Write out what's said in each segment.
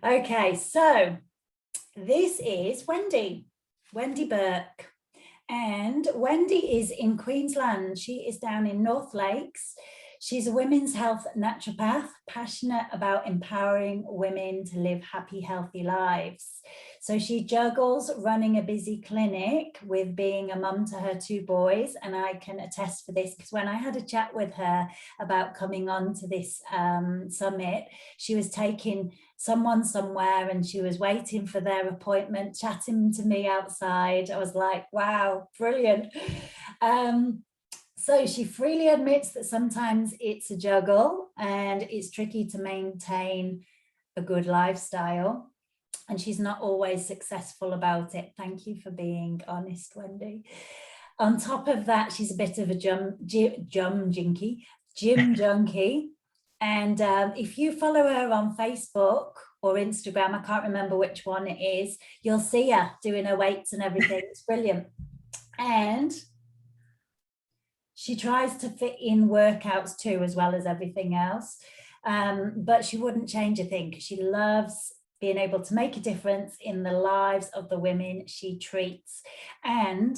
Okay, so this is Wendy Burke. And Wendy is in Queensland. She is down in Northlakes. She's a women's health naturopath, passionate about empowering women to live happy, healthy lives. So she juggles running a busy clinic with being a mum to her 2 boys. And I can attest for this because when I had a chat with her about coming on to this summit, she was taking someone somewhere and she was waiting for their appointment, chatting to me outside. I was like, wow, brilliant. So she freely admits that sometimes it's a juggle and it's tricky to maintain a good lifestyle. And she's not always successful about it. Thank you for being honest, Wendy. On top of that, she's a bit of a gym junkie. And if you follow her on Facebook or Instagram, I can't remember which one it is, you'll see her doing her weights and everything. It's brilliant. And she tries to fit in workouts too, as well as everything else. But she wouldn't change a thing because she loves being able to make a difference in the lives of the women she treats. And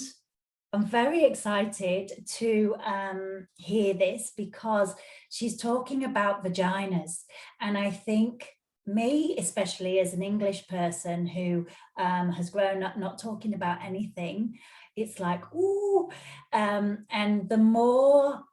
I'm very excited to hear this because she's talking about vaginas. And I think me, especially as an English person who has grown up not talking about anything, it's like, ooh. And the more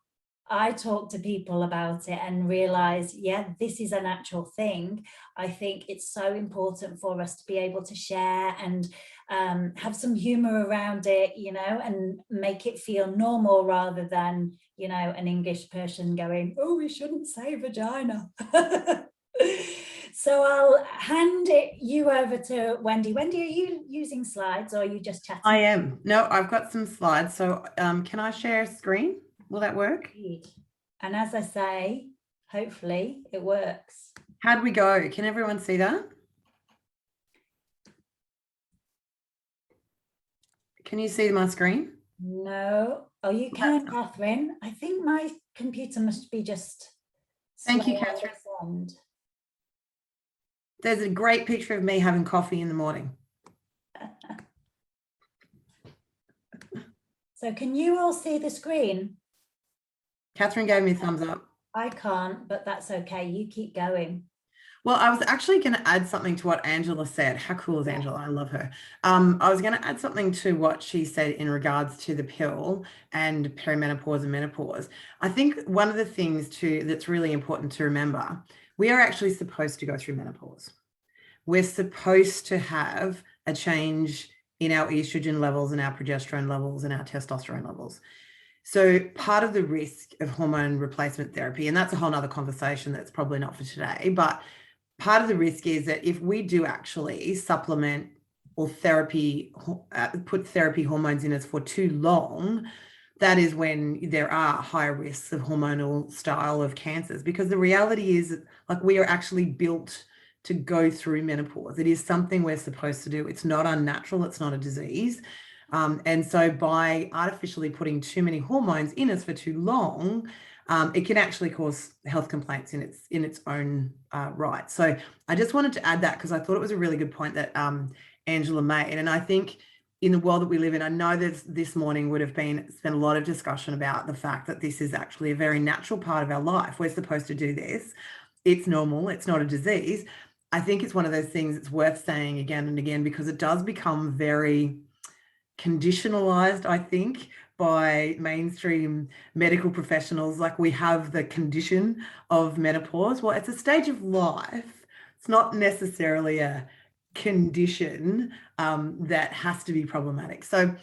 I talk to people about it and realize, yeah, this is a natural thing, I think it's so important for us to be able to share and have some humor around it, you know, and make it feel normal rather than, you know, an English person going, oh, we shouldn't say vagina. So I'll hand you over to Wendy. Wendy, are you using slides or are you just chatting? I am. No, I've got some slides. So can I share a screen? Will that work? And as I say, hopefully it works. How'd we go? Can everyone see that? Can you see my screen? No. Oh, you can, Catherine. I think my computer must be just. Thank you, Catherine. There's a great picture of me having coffee in the morning. So can you all see the screen? Catherine gave me a thumbs up. I can't, but that's okay. You keep going. Well, I was actually going to add something to what Angela said. How cool is Angela? I love her. I was going to add something to what she said in regards to the pill and perimenopause and menopause. I think one of the things that's really important to remember, we are actually supposed to go through menopause. We're supposed to have a change in our estrogen levels and our progesterone levels and our testosterone levels. So part of the risk of hormone replacement therapy, and that's a whole nother conversation that's probably not for today, but part of the risk is that if we do actually supplement or put therapy hormones in us for too long, that is when there are higher risks of hormonal style of cancers. Because the reality is, like, we are actually built to go through menopause. It is something we're supposed to do. It's not unnatural. It's not a disease. And so by artificially putting too many hormones in us for too long, it can actually cause health complaints in its own right. So I just wanted to add that because I thought it was a really good point that Angela made. And I think in the world that we live in, I know that this morning would have spent a lot of discussion about the fact that this is actually a very natural part of our life. We're supposed to do this. It's normal. It's not a disease. I think it's one of those things that's worth saying again and again because it does become very conditionalized, I think, by mainstream medical professionals. Like, we have the condition of menopause. Well, it's a stage of life. It's not necessarily a condition that has to be problematic. So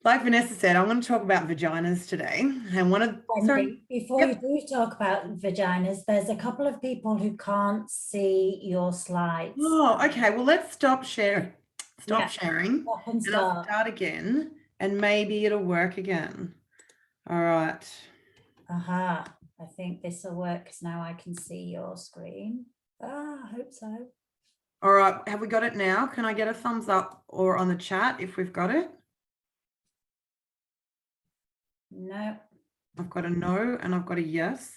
like Vanessa said, I'm going to talk about vaginas today. And before you do talk about vaginas, there's a couple of people who can't see your slides. Oh, okay. Well, let's stop sharing. Sharing. And I'll start again, and maybe it'll work again. All right. I think this will work because now I can see your screen. I hope so. All right. Have we got it now? Can I get a thumbs up or on the chat if we've got it? No. I've got a no and I've got a yes.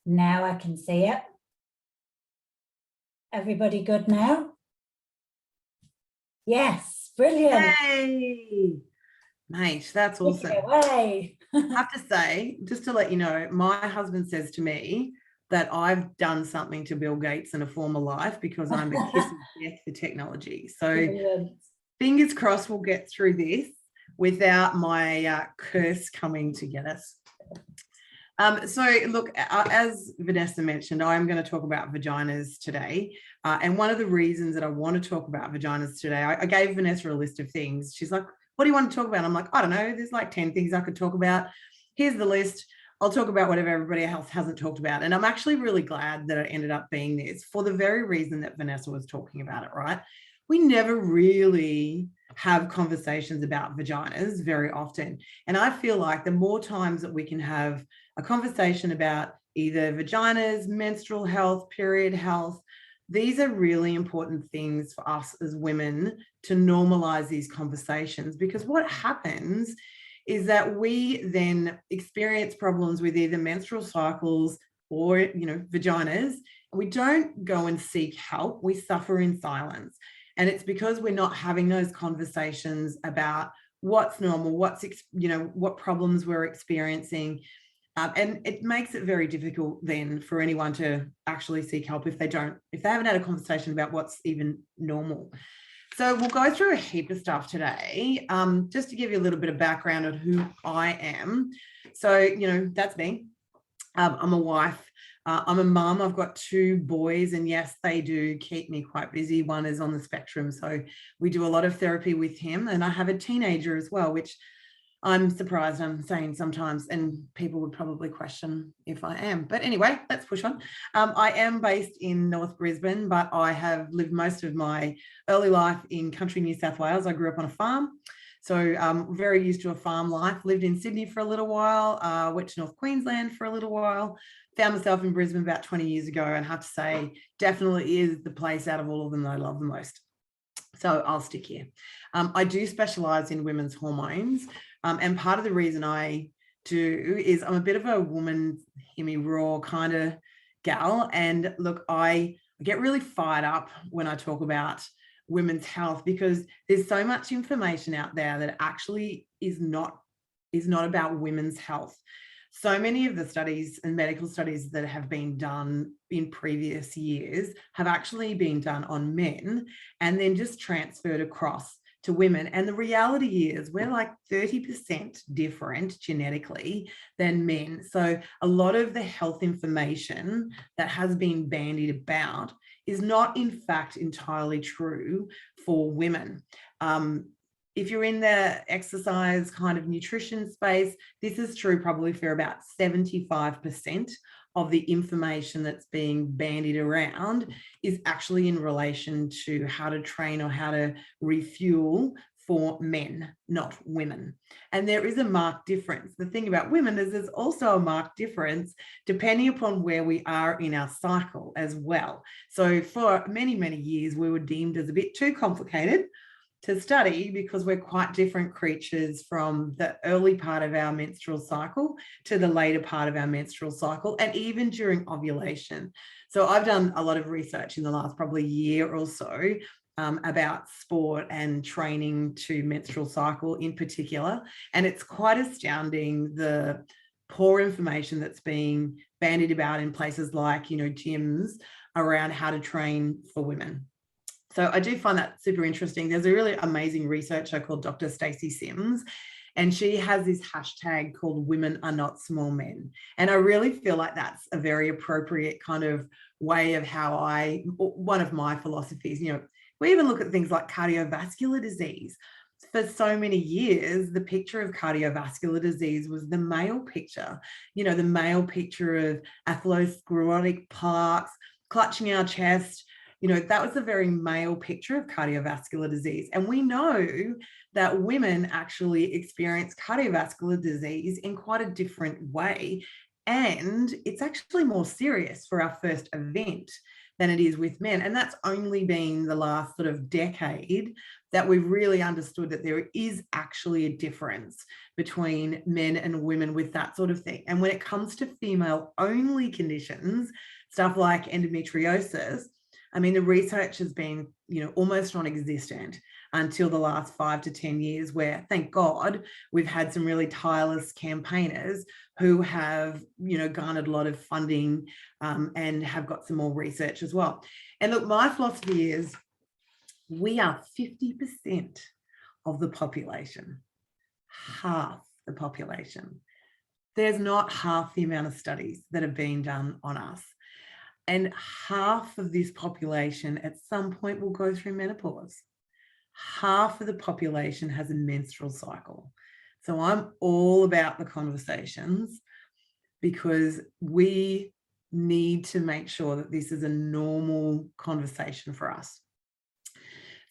Now I can see it. Everybody good now? Yes, brilliant. Hey, mate, that's Take awesome. it away. I have to say, just to let you know, my husband says to me that I've done something to Bill Gates in a former life because I'm a kiss of death for technology. So Brilliant. fingers crossed we'll get through this without my curse coming to get us. So look, as Vanessa mentioned, I'm going to talk about vaginas today. And one of the reasons that I want to talk about vaginas today, I gave Vanessa a list of things. She's like, what do you want to talk about? I'm like, I don't know. There's like 10 things I could talk about. Here's the list. I'll talk about whatever everybody else hasn't talked about. And I'm actually really glad that it ended up being this for the very reason that Vanessa was talking about it, right? We never really have conversations about vaginas very often. And I feel like the more times that we can have a conversation about either vaginas, menstrual health, period health, these are really important things for us as women to normalize these conversations, because what happens is that we then experience problems with either menstrual cycles or, vaginas, and we don't go and seek help. We suffer in silence. And it's because we're not having those conversations about what's normal, what problems we're experiencing. And it makes it very difficult then for anyone to actually seek help if they haven't had a conversation about what's even normal. So we'll go through a heap of stuff today, just to give you a little bit of background on who I am. So, that's me. I'm a wife. I'm a mum. I've got 2 boys, and yes, they do keep me quite busy. One is on the spectrum, so we do a lot of therapy with him, and I have a teenager as well, which I'm surprised I'm saying sometimes, and people would probably question if I am. But anyway, let's push on. I am based in North Brisbane, but I have lived most of my early life in country New South Wales. I grew up on a farm, so very used to a farm life. Lived in Sydney for a little while, went to North Queensland for a little while, found myself in Brisbane about 20 years ago, and have to say, definitely is the place out of all of them that I love the most. So I'll stick here. I do specialise in women's hormones. And part of the reason I do is I'm a bit of a woman, hear me raw kind of gal. And look, I get really fired up when I talk about women's health, because there's so much information out there that actually is not about women's health. So many of the studies and medical studies that have been done in previous years have actually been done on men and then just transferred across to women. And the reality is we're like 30% different genetically than men. So a lot of the health information that has been bandied about is not in fact entirely true for women. If you're in the exercise kind of nutrition space, this is true probably for about 75% of the information that's being bandied around is actually in relation to how to train or how to refuel for men, not women. And there is a marked difference. The thing about women is there's also a marked difference depending upon where we are in our cycle as well. So for many, many years, we were deemed as a bit too complicated to study because we're quite different creatures from the early part of our menstrual cycle to the later part of our menstrual cycle, and even during ovulation. So I've done a lot of research in the last probably year or so about sport and training to menstrual cycle in particular. And it's quite astounding the poor information that's being bandied about in places like, gyms around how to train for women. So I do find that super interesting. There's a really amazing researcher called Dr. Stacey Sims, and she has this hashtag called "Women Are Not Small Men." And I really feel like that's a very appropriate kind of way of one of my philosophies. We even look at things like cardiovascular disease. For so many years, the picture of cardiovascular disease was the male picture, the male picture of atherosclerotic plaques, clutching our chest. That was a very male picture of cardiovascular disease. And we know that women actually experience cardiovascular disease in quite a different way. And it's actually more serious for our first event than it is with men. And that's only been the last sort of decade that we've really understood that there is actually a difference between men and women with that sort of thing. And when it comes to female-only conditions, stuff like endometriosis, I mean, the research has been, almost non-existent until the last 5 to 10 years, where, thank God, we've had some really tireless campaigners who have, garnered a lot of funding and have got some more research as well. And look, my philosophy is we are 50% of the population, half the population. There's not half the amount of studies that have been done on us. And half of this population at some point will go through menopause. Half of the population has a menstrual cycle. So I'm all about the conversations, because we need to make sure that this is a normal conversation for us.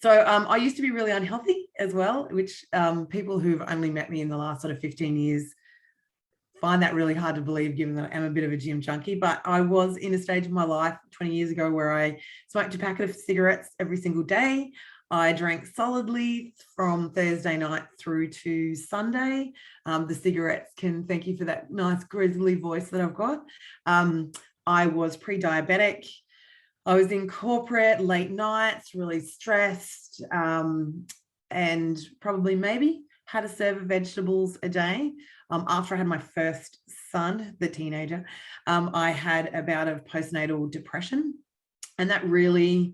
So I used to be really unhealthy as well, which people who've only met me in the last sort of 15 years find that really hard to believe, given that I am a bit of a gym junkie. But I was in a stage of my life 20 years ago where I smoked a packet of cigarettes every single day. I drank solidly from Thursday night through to Sunday. The cigarettes can, thank you for that nice grizzly voice that I've got. I was pre-diabetic. I was in corporate, late nights, really stressed, and probably maybe had a serve of vegetables a day. After I had my first son, the teenager, I had a bout of postnatal depression, and that really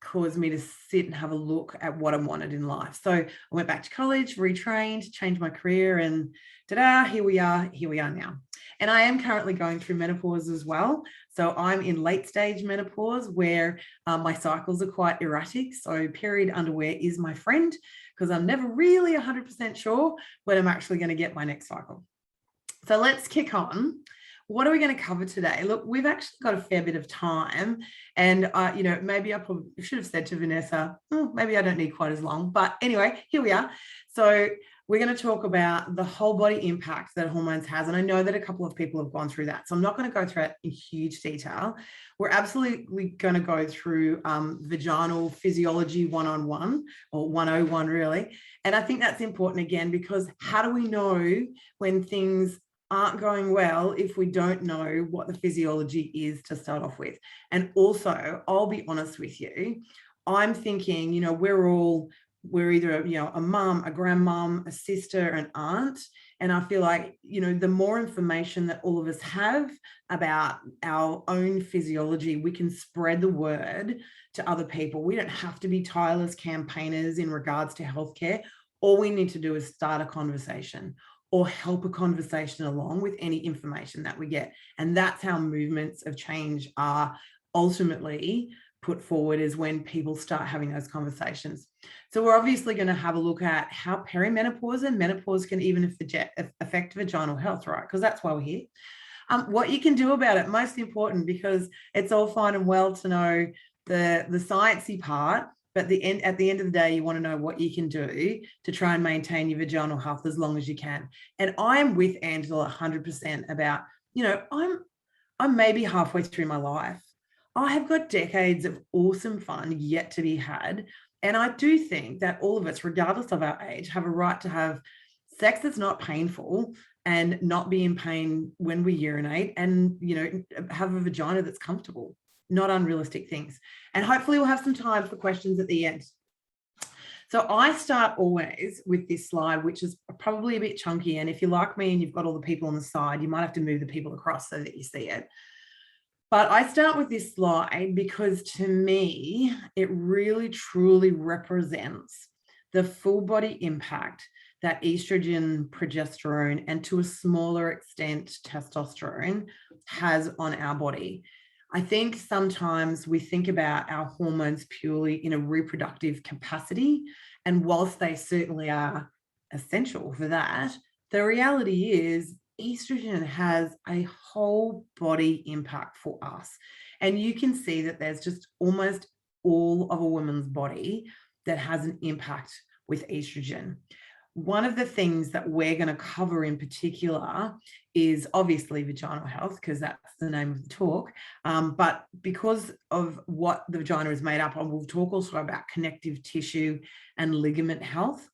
caused me to sit and have a look at what I wanted in life. So I went back to college, retrained, changed my career, and ta-da, here we are now. And I am currently going through menopause as well. So I'm in late stage menopause, where my cycles are quite erratic. So period underwear is my friend, because I'm never really 100% sure when I'm actually going to get my next cycle. So let's kick on. What are we going to cover today? Look, we've actually got a fair bit of time, and maybe I probably should have said to Vanessa, maybe I don't need quite as long, but anyway, here we are. So we're going to talk about the whole body impact that hormones has, and I know that a couple of people have gone through that, so I'm not going to go through it in huge detail. We're absolutely going to go through vaginal physiology 101 or 101 really, and I think that's important again, because how do we know when things aren't going well if we don't know what the physiology is to start off with? And also, I'll be honest with you, I'm thinking, we're either a mum, a grandmum, a sister, an aunt, and I feel like the more information that all of us have about our own physiology, we can spread the word to other people. We don't have to be tireless campaigners in regards to healthcare. All we need to do is start a conversation or help a conversation along with any information that we get. And that's how movements of change are ultimately put forward, is when people start having those conversations. So we're obviously going to have a look at how perimenopause and menopause can even affect vaginal health, right? Because that's why we're here. What you can do about it, most important, because it's all fine and well to know the sciencey part, but at the end of the day, you want to know what you can do to try and maintain your vaginal health as long as you can. And I'm with Angela 100% about, I'm maybe halfway through my life. I have got decades of awesome fun yet to be had. And I do think that all of us, regardless of our age, have a right to have sex that's not painful and not be in pain when we urinate, and, have a vagina that's comfortable. Not unrealistic things. And hopefully we'll have some time for questions at the end. So I start always with this slide, which is probably a bit chunky. And if you're like me and you've got all the people on the side, you might have to move the people across so that you see it. But I start with this slide because, to me, it really truly represents the full body impact that estrogen, progesterone, and to a smaller extent, testosterone has on our body. I think sometimes we think about our hormones purely in a reproductive capacity, and whilst they certainly are essential for that, the reality is estrogen has a whole body impact for us. And you can see that there's just almost all of a woman's body that has an impact with estrogen. One of the things that we're going to cover in particular is obviously vaginal health, because that's the name of the talk. But because of what the vagina is made up of, we'll talk also about connective tissue and ligament health.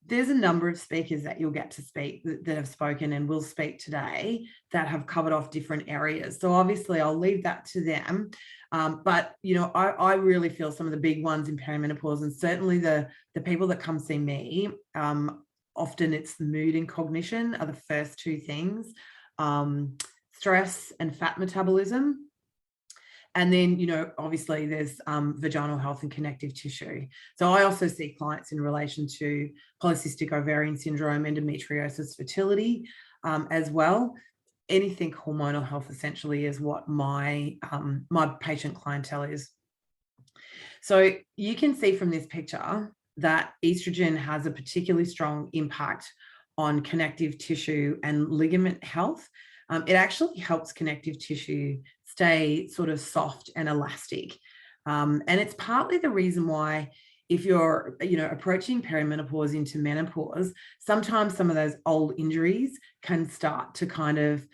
there's a number of speakers that you'll get to speak that have spoken and will speak today that have covered off different areas. So obviously I'll leave that to them. But, you know, I really feel some of the big ones in perimenopause, and certainly the people that come see me, often it's the mood and cognition are the first two things, stress and fat metabolism. And then, you know, obviously there's vaginal health and connective tissue. So I also see clients in relation to polycystic ovarian syndrome, endometriosis, fertility as well. Anything hormonal health essentially is what my patient clientele is. So you can see from this picture that estrogen has a particularly strong impact on connective tissue and ligament health. It actually helps connective tissue stay sort of soft and elastic. And it's partly the reason why, if you're, you know, approaching perimenopause into menopause, sometimes some of those old injuries can start to kind of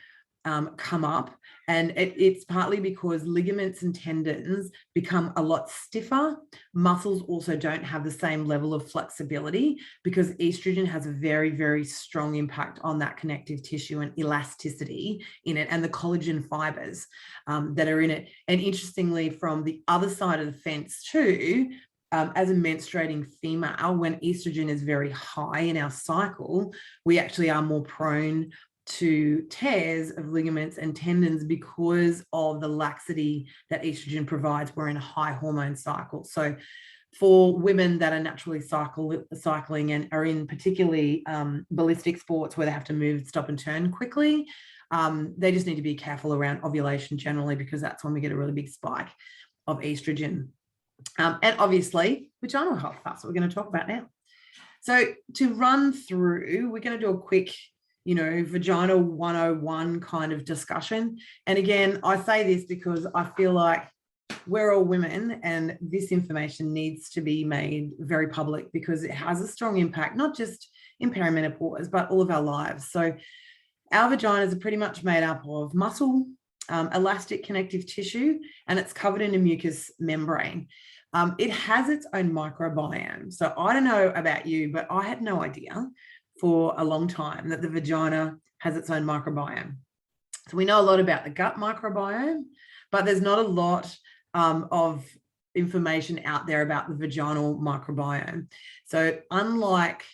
come up. And it's partly because ligaments and tendons become a lot stiffer. Muscles also don't have the same level of flexibility because estrogen has a very, very strong impact on that connective tissue and elasticity in it, and the collagen fibers that are in it. And interestingly, from the other side of the fence too, as a menstruating female, when estrogen is very high in our cycle, we actually are more prone to tears of ligaments and tendons because of the laxity that estrogen provides. We're in a high hormone cycle. So for women that are naturally cycling and are in particularly ballistic sports where they have to move, stop and turn quickly, they just need to be careful around ovulation generally, because that's when we get a really big spike of estrogen. And obviously vaginal health, that's what we're going to talk about now. So to run through, we're going to do a quick, you know, vagina 101 kind of discussion. And again, I say this because I feel like we're all women and this information needs to be made very public, because it has a strong impact, not just in perimenopause, but all of our lives. So our vaginas are pretty much made up of muscle, elastic connective tissue, and it's covered in a mucous membrane. It has its own microbiome. So I don't know about you, but I had no idea for a long time that the vagina has its own microbiome. So we know a lot about the gut microbiome, but there's not a lot of information out there about the vaginal microbiome. So unlike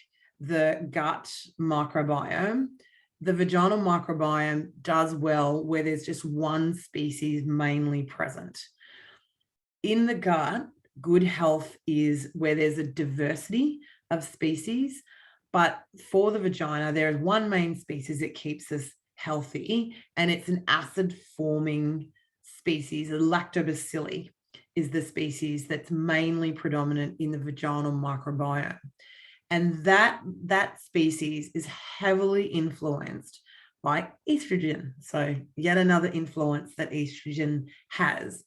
the gut microbiome, the vaginal microbiome does well where there's just one species mainly present. In the gut, good health is where there's a diversity of species. But for the vagina, there is one main species that keeps us healthy, and it's an acid-forming species. A lactobacilli is the species that's mainly predominant in the vaginal microbiome. And that species is heavily influenced by estrogen. So yet another influence that estrogen has.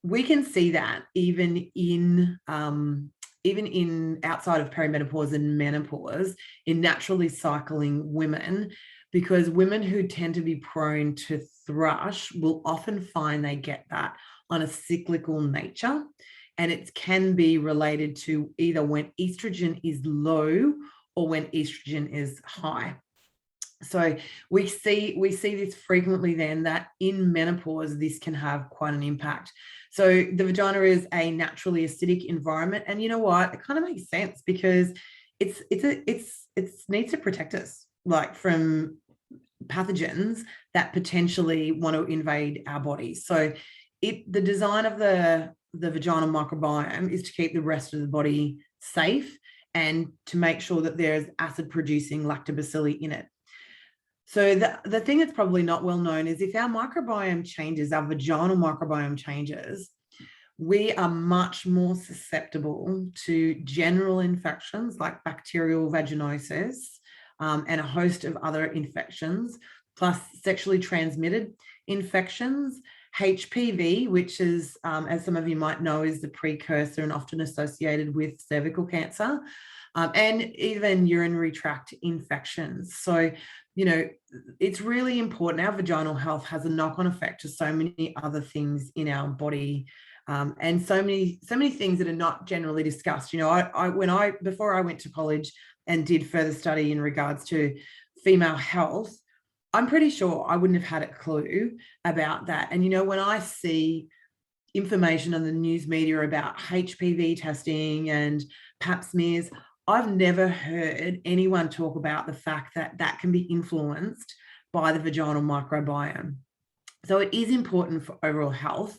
We can see that even in outside of perimenopause and menopause, in naturally cycling women, because women who tend to be prone to thrush will often find they get that on a cyclical nature. And it can be related to either when estrogen is low or when estrogen is high. So we see this frequently then, that in menopause, this can have quite an impact. So the vagina is a naturally acidic environment. And you know what? It kind of makes sense, because it needs to protect us, like, from pathogens that potentially want to invade our bodies. So the design of the vaginal microbiome is to keep the rest of the body safe and to make sure that there's acid producing lactobacilli in it. So the thing that's probably not well known is if our microbiome changes, our vaginal microbiome changes, we are much more susceptible to general infections like bacterial vaginosis and a host of other infections, plus sexually transmitted infections. HPV, which is, as some of you might know, is the precursor and often associated with cervical cancer, and even urinary tract infections. So, you know, it's really important. Our vaginal health has a knock-on effect to so many other things in our body, and so many things that are not generally discussed. You know, before I went to college and did further study in regards to female health, I'm pretty sure I wouldn't have had a clue about that. And, you know, when I see information on the news media about HPV testing and pap smears, I've never heard anyone talk about the fact that that can be influenced by the vaginal microbiome. So it is important for overall health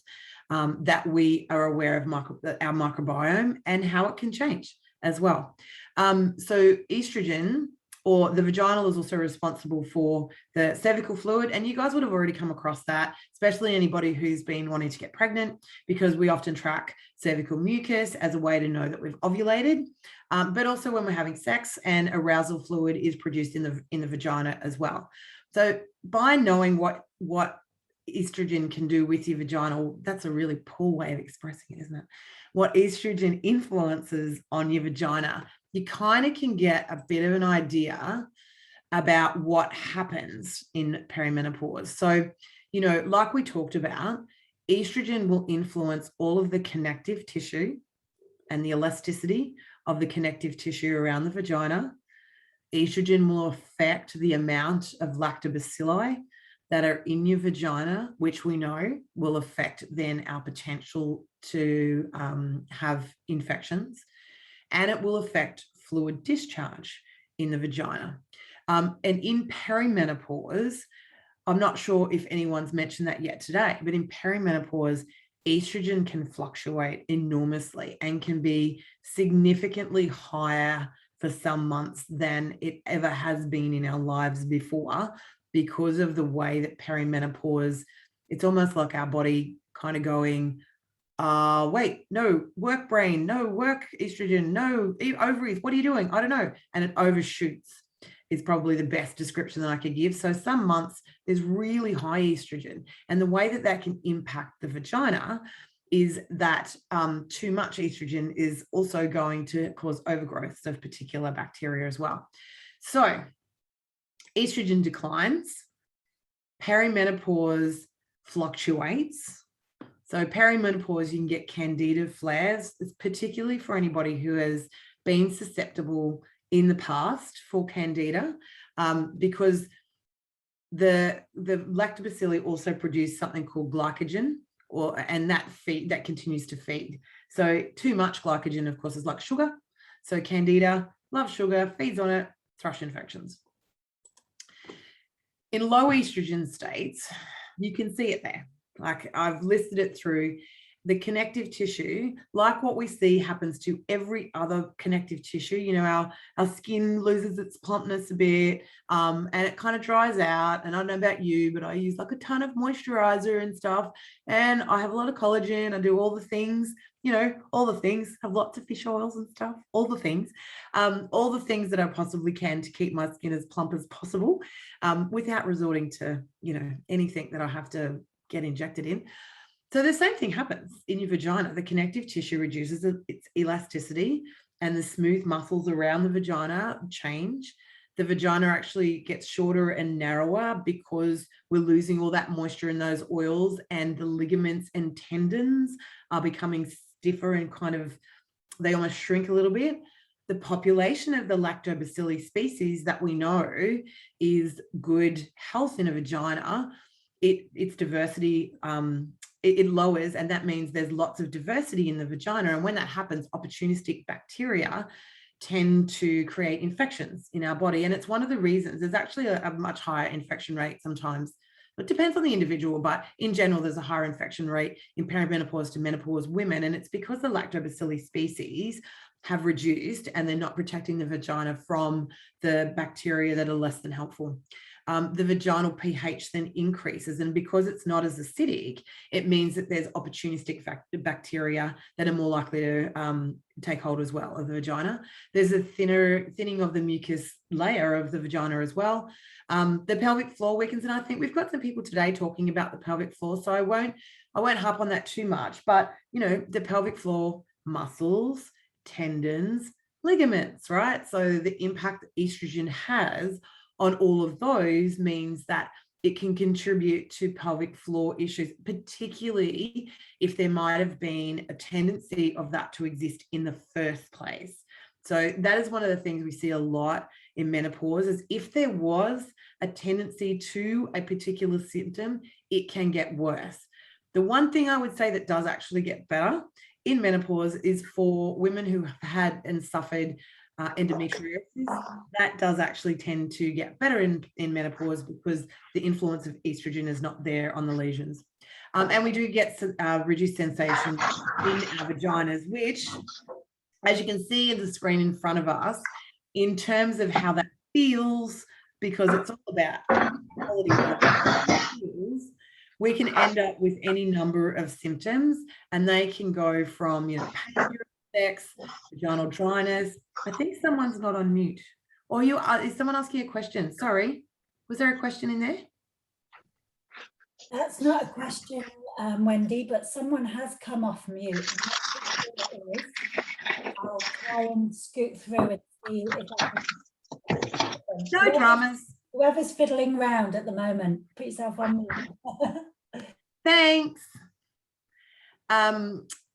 that we are aware of our microbiome and how it can change as well. So estrogen, or the vaginal, is also responsible for the cervical fluid. And you guys would have already come across that, especially anybody who's been wanting to get pregnant, because we often track cervical mucus as a way to know that we've ovulated. But also when we're having sex, and arousal fluid is produced in the vagina as well. So by knowing what estrogen can do with your vaginal, that's a really poor way of expressing it, isn't it? What estrogen influences on your vagina, you kind of can get a bit of an idea about what happens in perimenopause. So, you know, like we talked about, estrogen will influence all of the connective tissue and the elasticity of the connective tissue around the vagina. Estrogen will affect the amount of lactobacilli that are in your vagina, which we know will affect then our potential to have infections. And it will affect fluid discharge in the vagina. And in perimenopause, I'm not sure if anyone's mentioned that yet today, but in perimenopause, estrogen can fluctuate enormously and can be significantly higher for some months than it ever has been in our lives before, because of the way that perimenopause, it's almost like our body kind of going, wait, no, work brain, no, work estrogen, no, ovaries, what are you doing? I don't know. And it overshoots is probably the best description that I could give. So some months there's really high estrogen. And the way that that can impact the vagina is that too much estrogen is also going to cause overgrowth of particular bacteria as well. So estrogen declines, perimenopause fluctuates. So perimenopause, you can get candida flares. It's particularly for anybody who has been susceptible in the past for candida, because the lactobacilli also produce something called glycogen, and that continues to feed. So too much glycogen, of course, is like sugar. So candida loves sugar, feeds on it, thrush infections. In low estrogen states, you can see it there. Like I've listed it through the connective tissue, like what we see happens to every other connective tissue. You know, our skin loses its plumpness a bit, and it kind of dries out. And I don't know about you, but I use like a ton of moisturizer and stuff. And I have a lot of collagen. I do all the things, you know, all the things, have lots of fish oils and stuff, all the things that I possibly can to keep my skin as plump as possible, without resorting to, you know, anything that I have to get injected in. So the same thing happens in your vagina. The connective tissue reduces its elasticity, and the smooth muscles around the vagina change. The vagina actually gets shorter and narrower because we're losing all that moisture in those oils, and the ligaments and tendons are becoming stiffer and kind of, they almost shrink a little bit. The population of the lactobacilli species that we know is good health in a vagina. Its diversity, it lowers, and that means there's lots of diversity in the vagina. And when that happens, opportunistic bacteria tend to create infections in our body. And it's one of the reasons there's actually a much higher infection rate sometimes. It depends on the individual, but in general, there's a higher infection rate in perimenopause to menopause women. And it's because the lactobacilli species have reduced and they're not protecting the vagina from the bacteria that are less than helpful. The vaginal pH then increases, and because it's not as acidic, it means that there's opportunistic bacteria that are more likely to take hold as well of the vagina. There's a thinning of the mucus layer of the vagina as well. The pelvic floor weakens, and I think we've got some people today talking about the pelvic floor, so I won't harp on that too much. But you know, the pelvic floor, muscles, tendons, ligaments, right? So the impact that estrogen has on all of those means that it can contribute to pelvic floor issues, particularly if there might have been a tendency of that to exist in the first place. So that is one of the things we see a lot in menopause, is if there was a tendency to a particular symptom, it can get worse. The one thing I would say that does actually get better in menopause is for women who have had and suffered endometriosis. That does actually tend to get better in menopause because the influence of estrogen is not there on the lesions. And we do get reduced sensation in our vaginas, which, as you can see in the screen in front of us, in terms of how that feels, because it's all about quality of life, we can end up with any number of symptoms, and they can go from, pain during sex, vaginal dryness. I think someone's not on mute. Or is someone asking a question? Sorry, was there a question in there? That's not a question, Wendy, but someone has come off mute. I'll try and scoot through and see if I can. No dramas. Whoever's fiddling around at the moment, put yourself on mute. Thanks.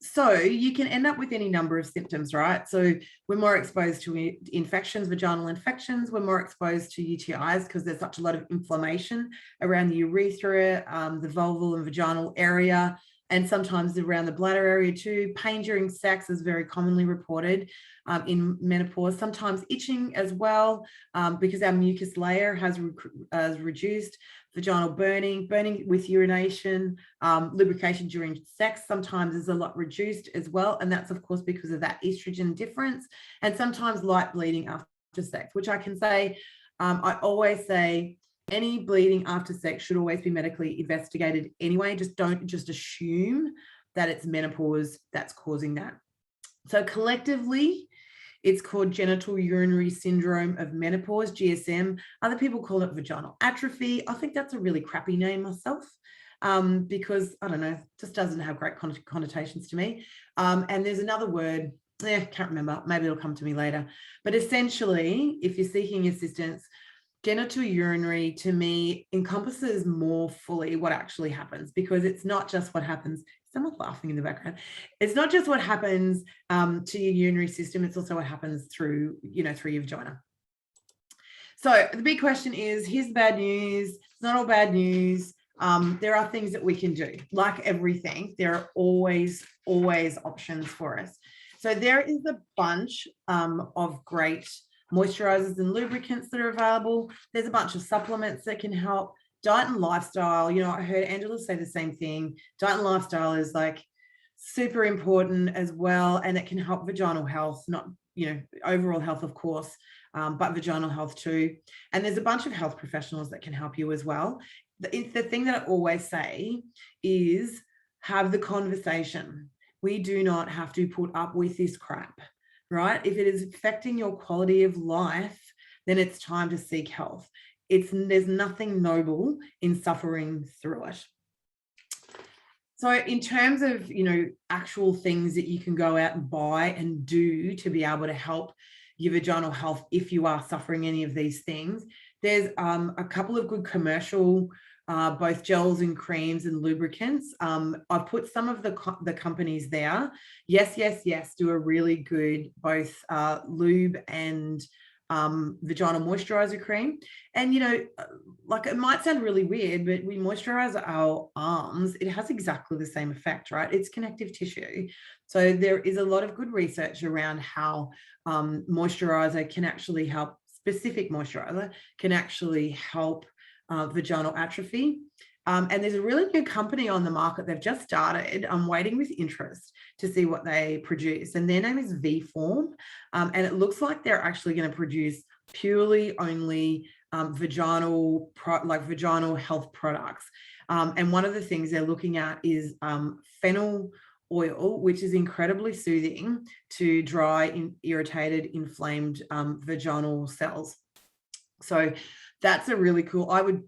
So you can end up with any number of symptoms, right? So we're more exposed to infections, vaginal infections. We're more exposed to UTIs because there's such a lot of inflammation around the urethra, the vulval and vaginal area, and sometimes around the bladder area too. Pain during sex is very commonly reported in menopause. Sometimes itching as well, because our mucus layer has reduced. Vaginal burning with urination, lubrication during sex sometimes is a lot reduced as well. And that's, of course, because of that estrogen difference. And sometimes light bleeding after sex, which I can say, I always say, any bleeding after sex should always be medically investigated anyway. Don't assume that it's menopause that's causing that. So collectively, it's called genital urinary syndrome of menopause, GSM. Other people call it vaginal atrophy. I think that's a really crappy name myself, because, I don't know, just doesn't have great connotations to me. And there's another word, can't remember, maybe it'll come to me later. But essentially, if you're seeking assistance, genital urinary to me encompasses more fully what actually happens, because it's not just what happens. Someone's laughing in the background. It's not just what happens to your urinary system, it's also what happens through your vagina. So the big question is, here's the bad news. It's not all bad news. There are things that we can do. Like everything, there are always options for us. So there is a bunch of great moisturizers and lubricants that are available. There's a bunch of supplements that can help. Diet and lifestyle, I heard Angela say the same thing. Diet and lifestyle is like super important as well, and it can help vaginal health, not overall health, of course, but vaginal health too. And there's a bunch of health professionals that can help you as well. The thing that I always say is, have the conversation. We do not have to put up with this crap, right? If it is affecting your quality of life, then it's time to seek help. There's nothing noble in suffering through it. So in terms of, actual things that you can go out and buy and do to be able to help your vaginal health if you are suffering any of these things, there's a couple of good commercial, both gels and creams and lubricants. I've put some of the companies there. Yes, do a really good both lube and vaginal moisturizer cream. And like, it might sound really weird, but we moisturize our arms, it has exactly the same effect, right? It's connective tissue. So there is a lot of good research around how moisturizer can actually help, specific moisturizer can actually help vaginal atrophy. And there's a really new company on the market. They've just started. I'm waiting with interest to see what they produce. And their name is V-Form. And it looks like they're actually going to produce purely only vaginal health products. And one of the things they're looking at is fennel oil, which is incredibly soothing to dry, irritated, inflamed vaginal cells. So that's a really cool. I would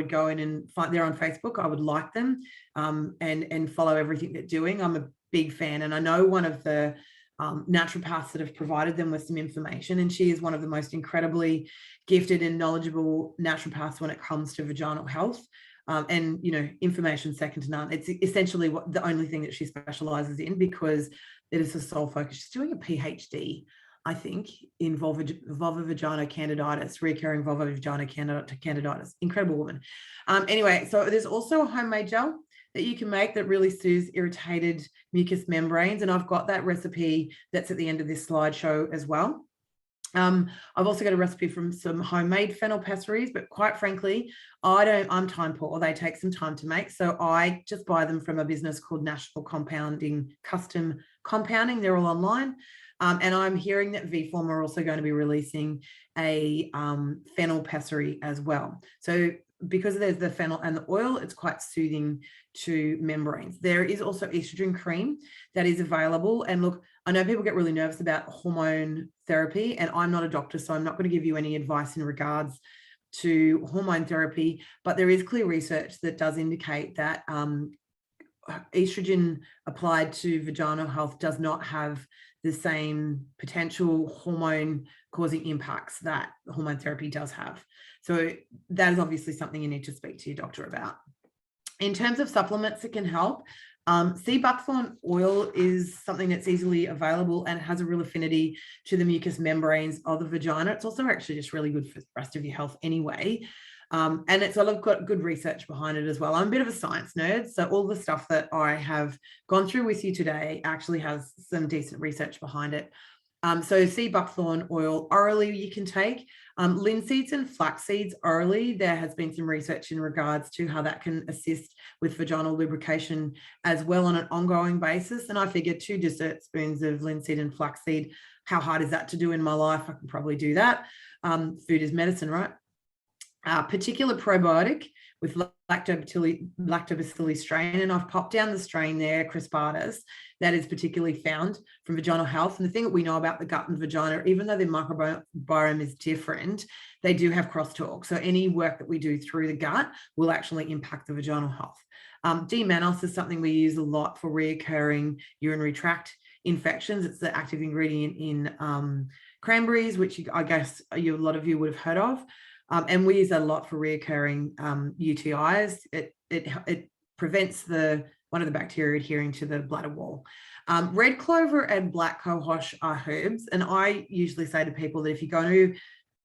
go in and find, they're on Facebook. I would like them and follow everything they're doing. I'm a big fan. And I know one of the naturopaths that have provided them with some information, and she is one of the most incredibly gifted and knowledgeable naturopaths when it comes to vaginal health. And information second to none. It's essentially the only thing that she specializes in, because it is her sole focus. She's doing a PhD I think, in vulvar-vagina candiditis, recurring vulvar-vagina candiditis. Incredible woman. Anyway, so there's also a homemade gel that you can make that really soothes irritated mucous membranes. And I've got that recipe that's at the end of this slideshow as well. I've also got a recipe from some homemade fennel pessaries, but quite frankly, I'm time poor. They take some time to make. So I just buy them from a business called National Custom Compounding. They're all online. And I'm hearing that VForm are also going to be releasing a fennel pessary as well. So because there's the fennel and the oil, it's quite soothing to membranes. There is also estrogen cream that is available. And look, I know people get really nervous about hormone therapy, and I'm not a doctor, so I'm not going to give you any advice in regards to hormone therapy, but there is clear research that does indicate that estrogen applied to vaginal health does not have the same potential hormone causing impacts that hormone therapy does have. So that is obviously something you need to speak to your doctor about. In terms of supplements that can help, sea buckthorn oil is something that's easily available and it has a real affinity to the mucous membranes of the vagina. It's also actually just really good for the rest of your health anyway. And it's got good research behind it as well. I'm a bit of a science nerd, so all the stuff that I have gone through with you today actually has some decent research behind it. So sea buckthorn oil orally you can take. Linseeds and flax seeds orally, there has been some research in regards to how that can assist with vaginal lubrication as well on an ongoing basis. And I figured 2 dessert spoons of linseed and flaxseed, how hard is that to do in my life? I can probably do that. Food is medicine, right? Particular probiotic with lactobacillus strain, and I've popped down the strain there, crispatus, that is particularly found from vaginal health. And the thing that we know about the gut and vagina, even though the microbiome is different, they do have crosstalk. So any work that we do through the gut will actually impact the vaginal health. D-mannose is something we use a lot for reoccurring urinary tract infections. It's the active ingredient in cranberries, which I guess a lot of you would have heard of. And we use that a lot for reoccurring UTIs. It prevents one of the bacteria adhering to the bladder wall. Red clover and black cohosh are herbs. And I usually say to people that if you're going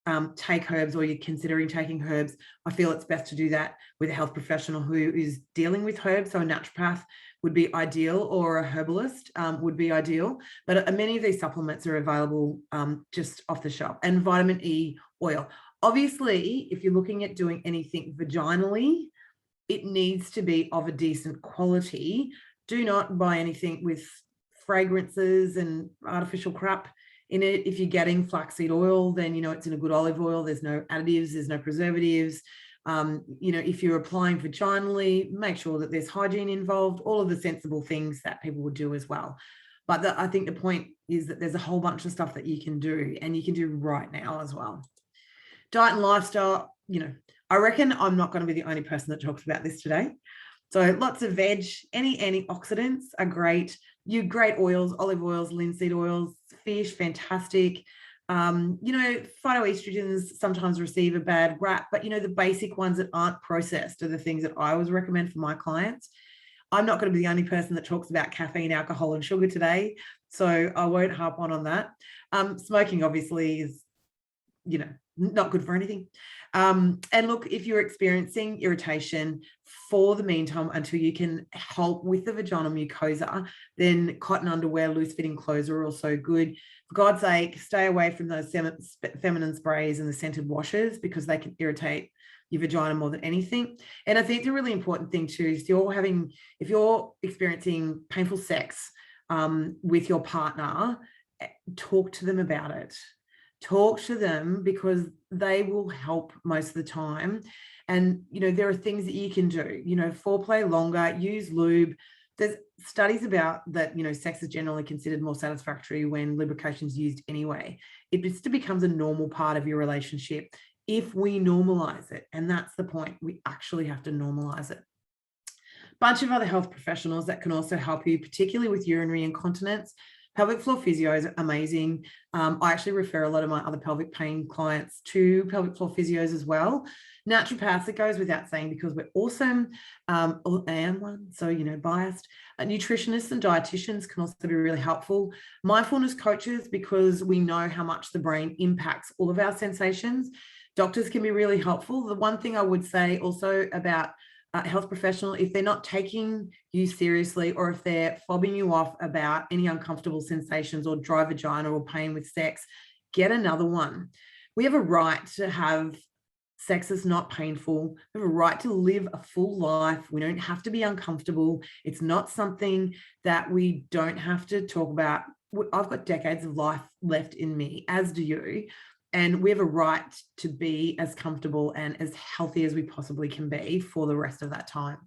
to take herbs or you're considering taking herbs, I feel it's best to do that with a health professional who is dealing with herbs. So a naturopath would be ideal, or a herbalist would be ideal. But many of these supplements are available just off the shelf. And vitamin E oil. Obviously, if you're looking at doing anything vaginally, it needs to be of a decent quality. Do not buy anything with fragrances and artificial crap in it. If you're getting flaxseed oil, then you know it's in a good olive oil. There's no additives, there's no preservatives. If you're applying vaginally, make sure that there's hygiene involved, all of the sensible things that people would do as well. But I think the point is that there's a whole bunch of stuff that you can do, and you can do right now as well. Diet and lifestyle, I reckon I'm not going to be the only person that talks about this today. So lots of veg, any antioxidants are great. Great oils, olive oils, linseed oils, fish, fantastic. Phytoestrogens sometimes receive a bad rap, but the basic ones that aren't processed are the things that I always recommend for my clients. I'm not going to be the only person that talks about caffeine, alcohol, and sugar today, so I won't harp on that. Smoking obviously is, not good for anything. And look, if you're experiencing irritation for the meantime, until you can help with the vaginal mucosa, then cotton underwear, loose fitting clothes are also good. For God's sake, stay away from those feminine sprays and the scented washes, because they can irritate your vagina more than anything. And I think the really important thing too is if you're experiencing painful sex with your partner, talk to them about it. Talk to them, because they will help most of the time. And, there are things that you can do, foreplay longer, use lube. There's studies about that, sex is generally considered more satisfactory when lubrication is used anyway. It just becomes a normal part of your relationship if we normalize it. And that's the point. We actually have to normalize it. Bunch of other health professionals that can also help you, particularly with urinary incontinence. Pelvic floor physio is amazing. I actually refer a lot of my other pelvic pain clients to pelvic floor physios as well. Naturopaths, it goes without saying because we're awesome. I am one, so, biased. Nutritionists and dietitians can also be really helpful. Mindfulness coaches, because we know how much the brain impacts all of our sensations. Doctors can be really helpful. The one thing I would say also about health professional, if they're not taking you seriously, or if they're fobbing you off about any uncomfortable sensations or dry vagina or pain with sex, get another one. We have a right to have sex that's not painful. We have a right to live a full life. We don't have to be uncomfortable. It's not something that we don't have to talk about. I've got decades of life left in me, as do you. And we have a right to be as comfortable and as healthy as we possibly can be for the rest of that time.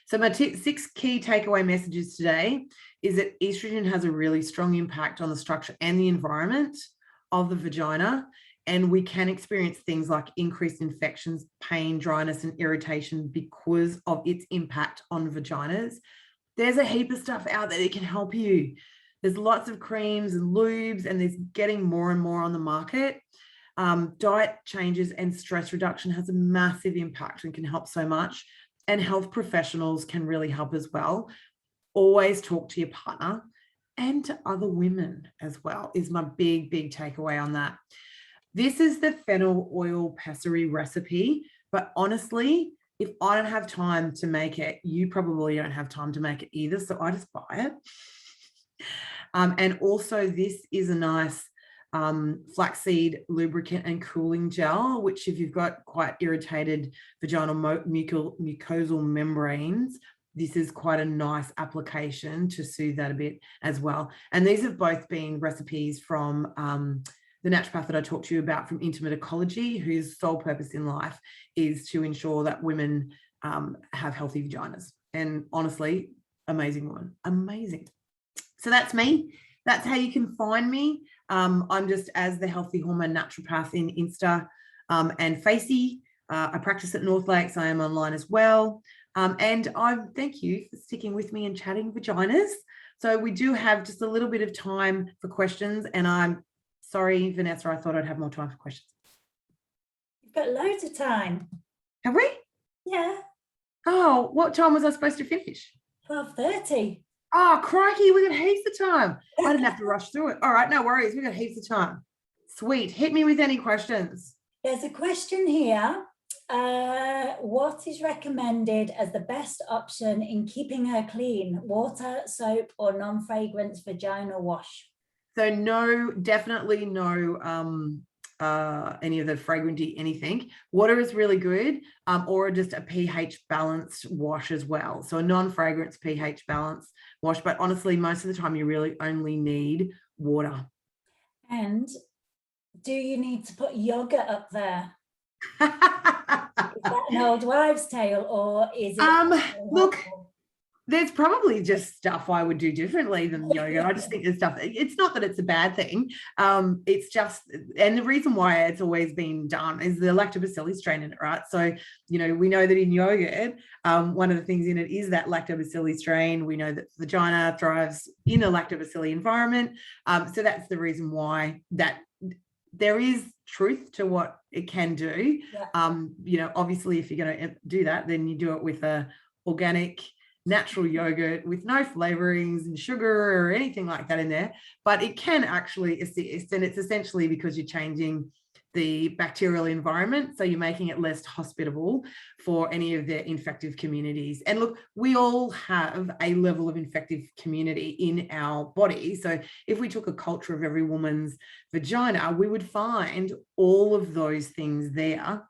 So my 6 key takeaway messages today is that estrogen has a really strong impact on the structure and the environment of the vagina. And we can experience things like increased infections, pain, dryness, and irritation because of its impact on vaginas. There's a heap of stuff out there that can help you. There's lots of creams and lubes, and there's getting more and more on the market. Diet changes and stress reduction has a massive impact and can help so much. And health professionals can really help as well. Always talk to your partner and to other women as well, is my big, big takeaway on that. This is the fennel oil pessary recipe, but honestly, if I don't have time to make it, you probably don't have time to make it either. So I just buy it. And also this is a nice flaxseed lubricant and cooling gel, which if you've got quite irritated vaginal mucosal membranes, this is quite a nice application to soothe that a bit as well. And these have both been recipes from the naturopath that I talked to you about from Intimate Ecology, whose sole purpose in life is to ensure that women have healthy vaginas. And honestly, amazing woman, amazing. So that's me. That's how you can find me. I'm just as the Healthy Hormone Naturopath in Insta and Facey. I practice at Northlakes. I am online as well. And I thank you for sticking with me and chatting vaginas. So we do have just a little bit of time for questions. And I'm sorry, Vanessa, I thought I'd have more time for questions. You've got loads of time. Have we? Yeah. Oh, what time was I supposed to finish? 12:30. Oh, crikey, we got heaps of time. I didn't have to rush through it. All right, no worries. We got heaps of time. Sweet. Hit me with any questions. There's a question here. What is recommended as the best option in keeping her clean? Water, soap, or non-fragrance vaginal wash? So no, definitely no any of the fragranty anything. Water is really good, or just a pH balanced wash as well. So a non-fragrance pH balanced wash, but honestly, most of the time you really only need water. And do you need to put yogurt up there? Is that an old wives' tale, or is it? Look, there's probably just stuff I would do differently than yoga. I just think there's stuff. It's not that it's a bad thing. It's just, and the reason why it's always been done is the lactobacillus strain in it, right? So, we know that in yogurt, one of the things in it is that lactobacillus strain. We know that vagina thrives in a lactobacilli environment. So that's the reason why that there is truth to what it can do. Yeah. Obviously, if you're going to do that, then you do it with a organic, natural yogurt with no flavorings and sugar or anything like that in there, but it can actually assist. And it's essentially because you're changing the bacterial environment, so you're making it less hospitable for any of the infective communities. And look, we all have a level of infective community in our body. So if we took a culture of every woman's vagina, we would find all of those things there.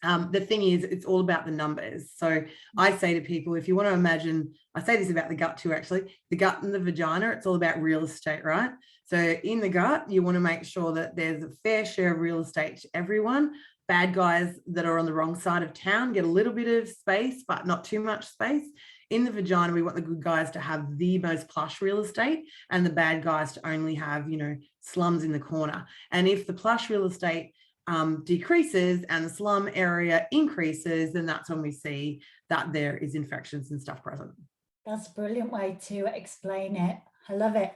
The thing is, it's all about the numbers. So I say to people, if you want to imagine, I say this about the gut too, actually, the gut and the vagina, it's all about real estate, right? So in the gut, you want to make sure that there's a fair share of real estate to everyone. Bad guys that are on the wrong side of town get a little bit of space, but not too much space. In the vagina, we want the good guys to have the most plush real estate and the bad guys to only have, slums in the corner. And if the plush real estate decreases and the slum area increases, then that's when we see that there is infections and stuff present. That's a brilliant way to explain it. I love it.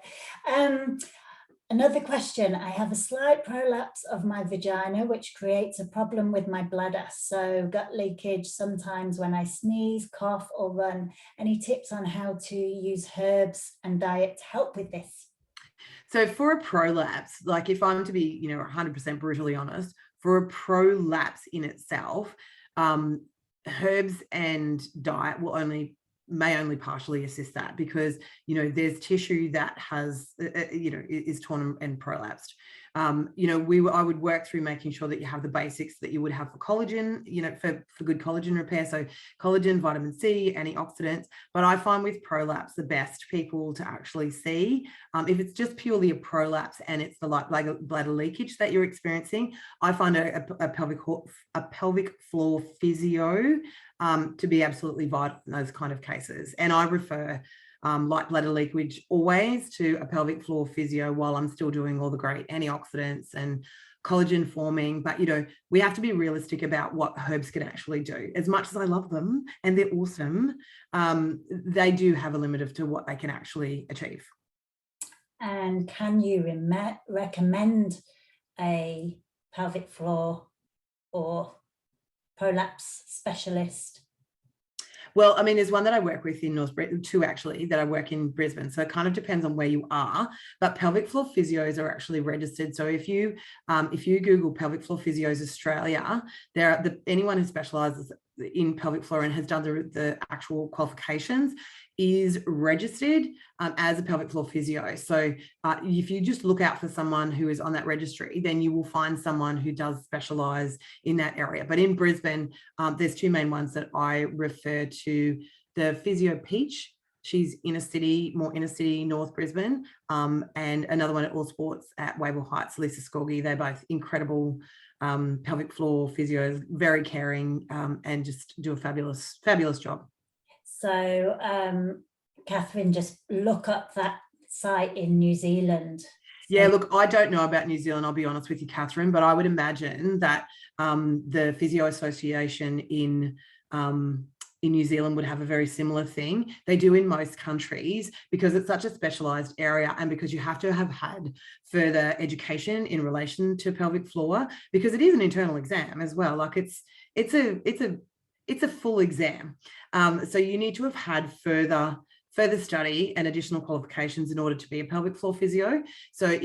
Another question. I have a slight prolapse of my vagina, which creates a problem with my bladder. So gut leakage sometimes when I sneeze, cough, or run. Any tips on how to use herbs and diet to help with this? So for a prolapse, like if I'm to be, 100% brutally honest, for a prolapse in itself, herbs and diet may only partially assist that, because there's tissue that has is torn and prolapsed. I would work through making sure that you have the basics that you would have for collagen, for good collagen repair. So collagen, vitamin C, antioxidants. But I find with prolapse, the best people to actually see, if it's just purely a prolapse and it's the bladder leakage that you're experiencing, I find a pelvic floor physio to be absolutely vital in those kind of cases. And I refer light bladder leakage always to a pelvic floor physio while I'm still doing all the great antioxidants and collagen forming. But, we have to be realistic about what herbs can actually do. As much as I love them and they're awesome, they do have a limit to what they can actually achieve. And can you recommend a pelvic floor or prolapse specialist? Well, I mean, there's one that I work with in North Brisbane, two actually, that I work in Brisbane. So it kind of depends on where you are, but pelvic floor physios are actually registered. So if you Google pelvic floor physios Australia, anyone who specialises in pelvic floor and has done the actual qualifications is registered as a pelvic floor physio. So if you just look out for someone who is on that registry, then you will find someone who does specialise in that area. But in Brisbane, there's two main ones that I refer to. The Physio Peach, she's more inner city, North Brisbane, and another one at All Sports at Wavell Heights, Lisa Scorgi. They're both incredible pelvic floor physios, very caring, and just do a fabulous job. So, Catherine, just look up that site in New Zealand. Yeah, look, I don't know about New Zealand, I'll be honest with you, Catherine, but I would imagine that the Physio Association in New Zealand would have a very similar thing. They do in most countries, because it's such a specialised area, and because you have to have had further education in relation to pelvic floor, because it is an internal exam as well. Like it's a full exam. So you need to have had further study and additional qualifications in order to be a pelvic floor physio. So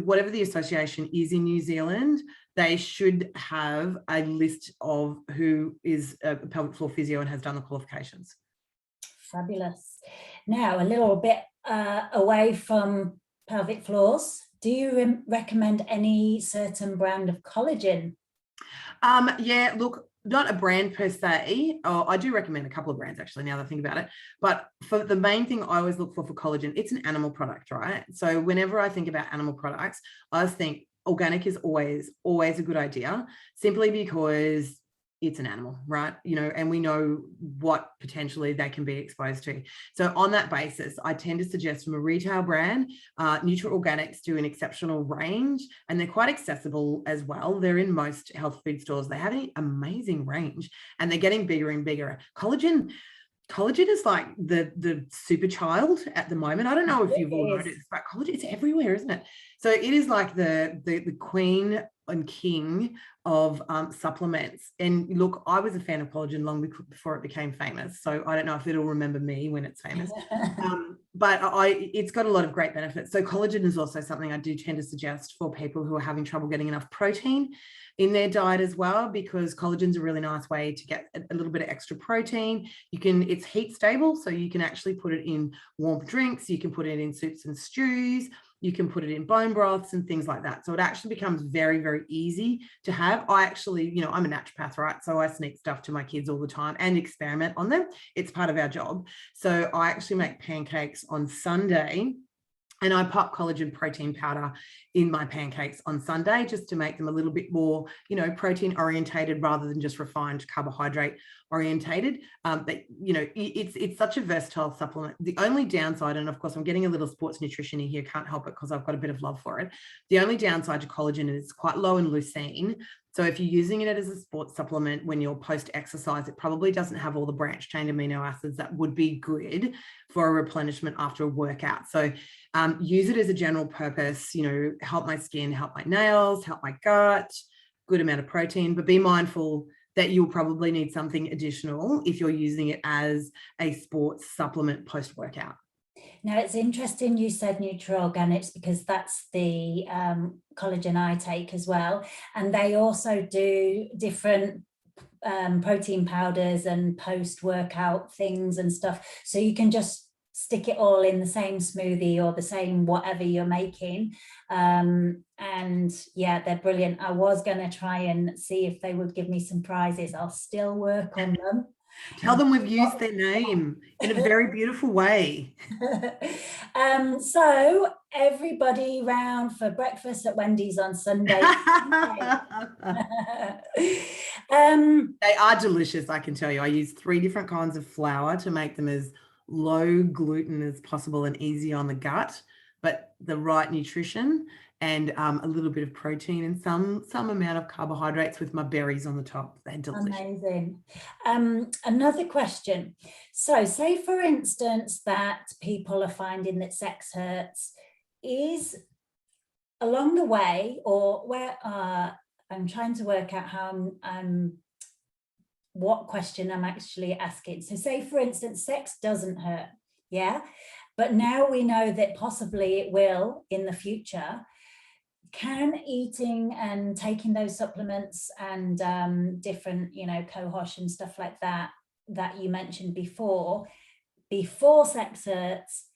whatever the association is in New Zealand, they should have a list of who is a pelvic floor physio and has done the qualifications. Fabulous. Now, a little bit away from pelvic floors, do you recommend any certain brand of collagen? Yeah, look, not a brand per se. Oh, I do recommend a couple of brands actually, now that I think about it. But for the main thing I always look for collagen, it's an animal product, right? So whenever I think about animal products, I always think organic is always a good idea, simply because it's an animal, right? And we know what potentially they can be exposed to. So on that basis, I tend to suggest from a retail brand, Nutri-Organics do an exceptional range, and they're quite accessible as well. They're in most health food stores. They have an amazing range, and they're getting bigger and bigger. Collagen is like the super child at the moment. I don't know if you've all noticed, but collagen is everywhere, isn't it? So it is like the queen and king of supplements. And look, I was a fan of collagen long before it became famous. So I don't know if it'll remember me when it's famous. But it's got a lot of great benefits. So collagen is also something I do tend to suggest for people who are having trouble getting enough protein in their diet as well, because collagen is a really nice way to get a little bit of extra protein. It's heat stable, so you can actually put it in warm drinks. You can put it in soups and stews. You can put it in bone broths and things like that. So it actually becomes very, very easy to have. I actually, I'm a naturopath, right? So I sneak stuff to my kids all the time and experiment on them. It's part of our job. So I actually make pancakes on Sunday, and I pop collagen protein powder in my pancakes on Sunday, just to make them a little bit more, protein orientated rather than just refined carbohydrate orientated. But it's such a versatile supplement. The only downside, and of course I'm getting a little sports nutrition here, can't help it because I've got a bit of love for it. The only downside to collagen is it's quite low in leucine, So if you're using it as a sports supplement when you're post-exercise, it probably doesn't have all the branched chain amino acids that would be good for a replenishment after a workout. So use it as a general purpose, help my skin, help my nails, help my gut, good amount of protein, but be mindful that you'll probably need something additional if you're using it as a sports supplement post-workout. Now, it's interesting you said Nutri-Organics, because that's the collagen I take as well. And they also do different protein powders and post-workout things and stuff. So you can just stick it all in the same smoothie or the same whatever you're making. And yeah, they're brilliant. I was going to try and see if they would give me some prizes. I'll still work on them. Tell them we've used their name in a very beautiful way. So everybody round for breakfast at Wendy's on Sunday. They are delicious, I can tell you. I use 3 different kinds of flour to make them as low gluten as possible and easy on the gut, but the right nutrition and a little bit of protein and some amount of carbohydrates with my berries on the top. They're delicious. Amazing. Another question. So say, for instance, that people are finding that sex hurts. Is along the way, or where I'm trying to work out how what question I'm actually asking. So say, for instance, sex doesn't hurt, yeah, but now we know that possibly it will in the future. Can eating and taking those supplements and different, cohosh and stuff like that you mentioned before sex hurts,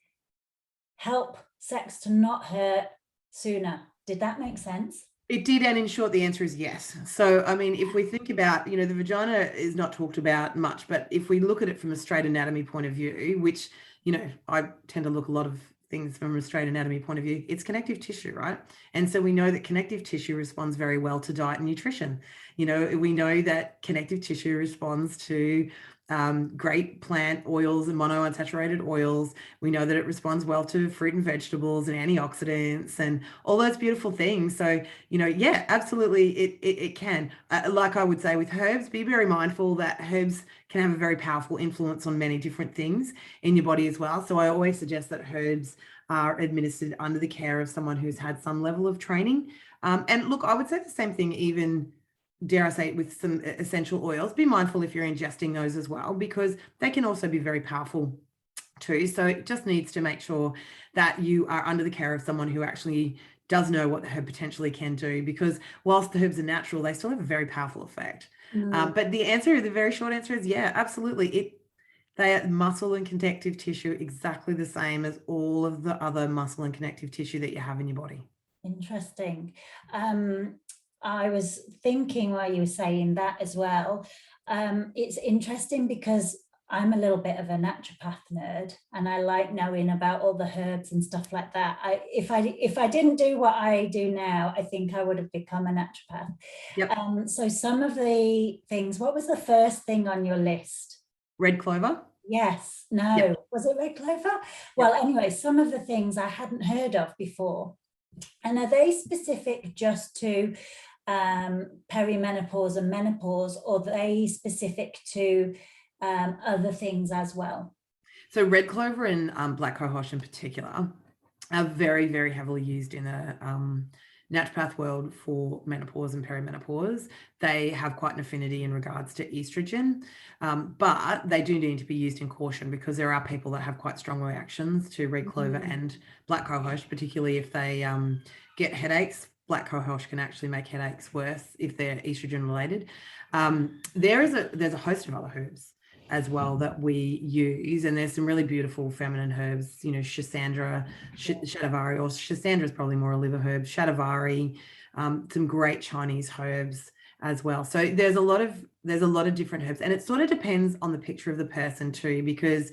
help sex to not hurt sooner? Did that make sense? It did, and in short, the answer is yes. So, I mean, if we think about, the vagina is not talked about much, but if we look at it from a straight anatomy point of view, which, I tend to look a lot of things from a straight anatomy point of view, it's connective tissue, right? And so we know that connective tissue responds very well to diet and nutrition. We know that connective tissue responds to great plant oils and monounsaturated oils. We know that it responds well to fruit and vegetables and antioxidants and all those beautiful things. So, yeah, absolutely, it can. Like I would say with herbs, be very mindful that herbs can have a very powerful influence on many different things in your body as well. So I always suggest that herbs are administered under the care of someone who's had some level of training. And look, I would say the same thing, even dare I say, with some essential oils. Be mindful if you're ingesting those as well, because they can also be very powerful too. So it just needs to make sure that you are under the care of someone who actually does know what the herb potentially can do, because whilst the herbs are natural, they still have a very powerful effect. But the very short answer is, yeah, absolutely. They are muscle and connective tissue exactly the same as all of the other muscle and connective tissue that you have in your body. Interesting. I was thinking while you were saying that as well, it's interesting because I'm a little bit of a naturopath nerd and I like knowing about all the herbs and stuff like that. If I didn't do what I do now, I think I would have become a naturopath. Yep. So some of the things, what was the first thing on your list? Red clover? Yes. No. Yep. Was it red clover? Well, anyway, some of the things I hadn't heard of before. And are they specific just to perimenopause and menopause, or are they specific to other things as well? So red clover and black cohosh in particular are very, very heavily used in the naturopath world for menopause and perimenopause. They have quite an affinity in regards to estrogen, but they do need to be used in caution, because there are people that have quite strong reactions to red clover and black cohosh, particularly if they get headaches. Black cohosh can actually make headaches worse if they're estrogen related. There's a host of other herbs as well that we use, and there's some really beautiful feminine herbs, Schisandra, Shatavari, or Schisandra is probably more a liver herb, Shatavari, some great Chinese herbs as well. So there's a lot of different herbs, and it sort of depends on the picture of the person too, because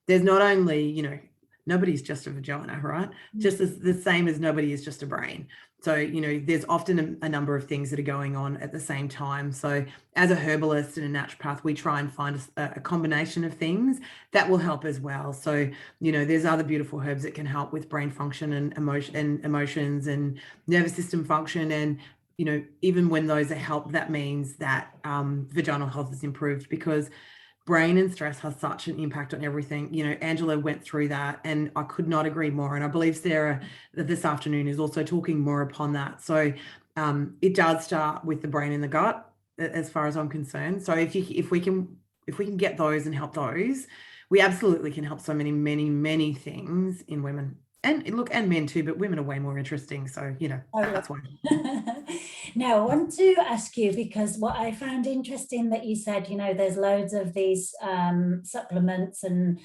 there's not only, nobody's just a vagina, right? Just as the same as nobody is just a brain. So, there's often a number of things that are going on at the same time. So as a herbalist and a naturopath, we try and find a combination of things that will help as well. So, there's other beautiful herbs that can help with brain function and emotions and nervous system function, and even when those are helped, that means that vaginal health is improved, because brain and stress has such an impact on everything. Angela went through that, and I could not agree more. And I believe Sarah this afternoon is also talking more upon that. So it does start with the brain and the gut, as far as I'm concerned. So if we can get those and help those, we absolutely can help so many things in women. And look, and men too, but women are way more interesting. So, that's why. Now, I want to ask you, because what I found interesting that you said, there's loads of these supplements and,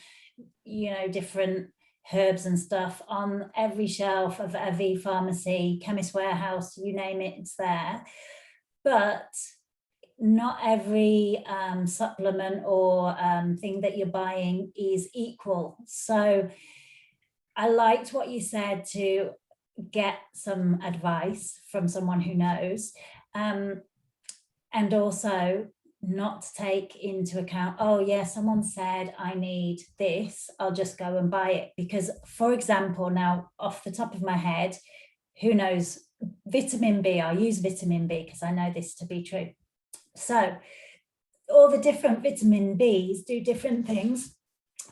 different herbs and stuff on every shelf of every pharmacy, chemist warehouse, you name it, it's there. But not every supplement or thing that you're buying is equal. So I liked what you said, to get some advice from someone who knows, and also not take into account, oh yeah, someone said I need this, I'll just go and buy it. Because, for example, now off the top of my head, who knows, vitamin B, I'll use vitamin B because I know this to be true. So all the different vitamin Bs do different things.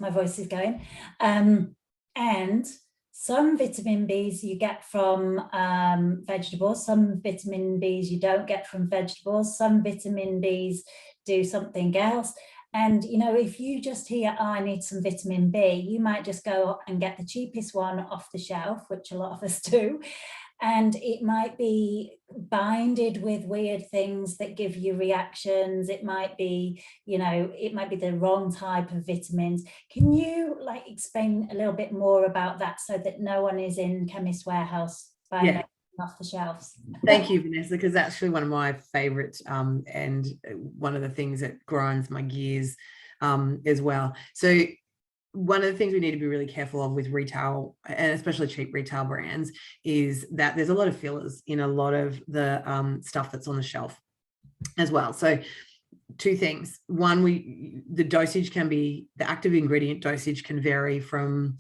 My voice is going. And some vitamin Bs you get from vegetables, some vitamin Bs you don't get from vegetables, some vitamin Bs do something else. And, if you just hear, oh, I need some vitamin B, you might just go and get the cheapest one off the shelf, which a lot of us do. And it might be binded with weird things that give you reactions. It might be, it might be the wrong type of vitamins. Can you explain a little bit more about that, so that no one is in chemist warehouse buying off the shelves? Thank you, Vanessa, because that's actually one of my favorites, and one of the things that grinds my gears as well. So one of the things we need to be really careful of with retail, and especially cheap retail brands, is that there's a lot of fillers in a lot of the stuff that's on the shelf as well. So two things. One, the dosage can be, the active ingredient dosage can vary from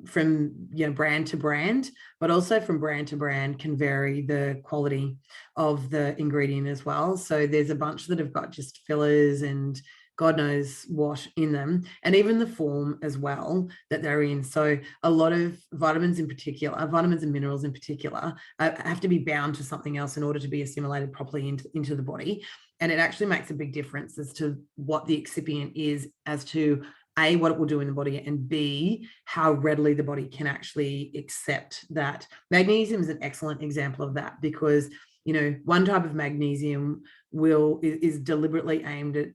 brand to brand, but also from brand to brand can vary the quality of the ingredient as well. So there's a bunch that have got just fillers and God knows what in them, and even the form as well that they're in. So a lot of vitamins in particular, vitamins and minerals in particular, have to be bound to something else in order to be assimilated properly into the body. And it actually makes a big difference as to what the excipient is, as to A, what it will do in the body, and B, how readily the body can actually accept that. Magnesium is an excellent example of that, because, one type of magnesium is deliberately aimed at